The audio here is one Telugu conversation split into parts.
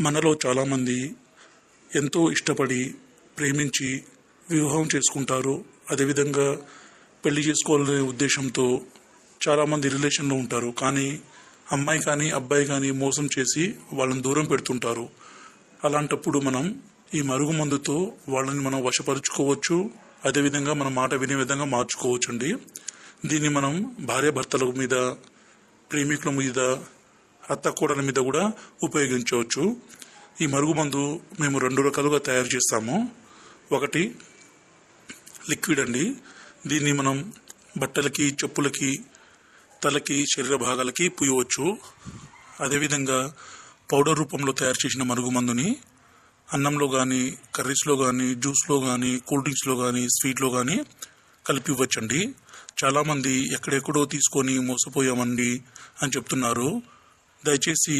మనలో చాలామంది ఎంతో ఇష్టపడి ప్రేమించి వివాహం చేసుకుంటారు. అదేవిధంగా పెళ్లి చేసుకోవాలనే ఉద్దేశంతో చాలామంది రిలేషన్లో ఉంటారు. కానీ అమ్మాయి కానీ అబ్బాయి కానీ మోసం చేసి వాళ్ళని దూరం పెడుతుంటారు. అలాంటప్పుడు మనం ఈ మరుగు మందుతో వాళ్ళని మనం వశపరుచుకోవచ్చు. అదేవిధంగా మన మాట వినే విధంగా మార్చుకోవచ్చండి. దీన్ని మనం భార్యాభర్తల మీద, ప్రేమికుల మీద, అత్తకోడల మీద కూడా ఉపయోగించవచ్చు. ఈ మరుగుమందు మేము 2 రకాలుగా తయారు చేస్తాము. ఒకటి లిక్విడ్ అండి. దీన్ని మనం బట్టలకి, చెప్పులకి, తలకి, శరీర భాగాలకి పూయవచ్చు. అదేవిధంగా పౌడర్ రూపంలో తయారు చేసిన మరుగుమందుని అన్నంలో కానీ, కర్రీస్లో కానీ, జ్యూస్లో కానీ, కూల్ డ్రింక్స్లో కానీ, స్వీట్లో కానీ కలిపి ఇవ్వచ్చండి. చాలామంది ఎక్కడెక్కడో తీసుకొని మోసపోయామండి అని చెప్తున్నారు. దయచేసి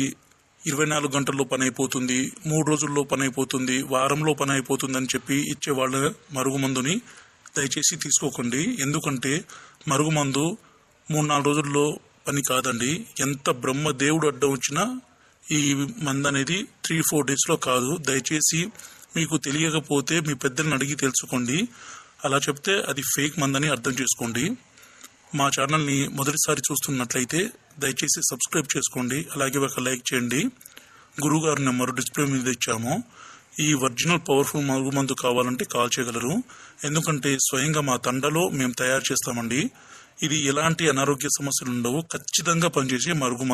24 గంటల్లో పని అయిపోతుంది, 3 రోజుల్లో పని అయిపోతుంది, వారంలో పని అయిపోతుంది అని చెప్పి ఇచ్చే వాళ్ళ మరుగుమందుని దయచేసి తీసుకోకండి. ఎందుకంటే మరుగుమందు 3-4 రోజుల్లో పని కాదండి. ఎంత బ్రహ్మ దేవుడు అడ్డం వచ్చినా ఈ మందు అనేది 3-4 డేస్లో కాదు. దయచేసి మీకు తెలియకపోతే మీ పెద్దలను అడిగి తెలుసుకోండి. అలా చెప్తే అది ఫేక్ మందని అర్థం చేసుకోండి. మా ఛానల్ని మొదటిసారి చూస్తున్నట్లయితే దయచేసి సబ్స్క్రైబ్ చేసుకోండి. అలాగే ఒక లైక్ చేయండి. గురువుగారి నెంబరు డిస్ప్లే మీద ఇచ్చాము. ఈ ఒరిజినల్ పవర్ఫుల్ మరుగుమందు కావాలంటే కాల్ చేయగలరు. ఎందుకంటే స్వయంగా మా తండలో మేము తయారు చేస్తామండి. ఇది ఎలాంటి అనారోగ్య సమస్యలు ఉండవు. ఖచ్చితంగా పనిచేసే మరుగుమందు.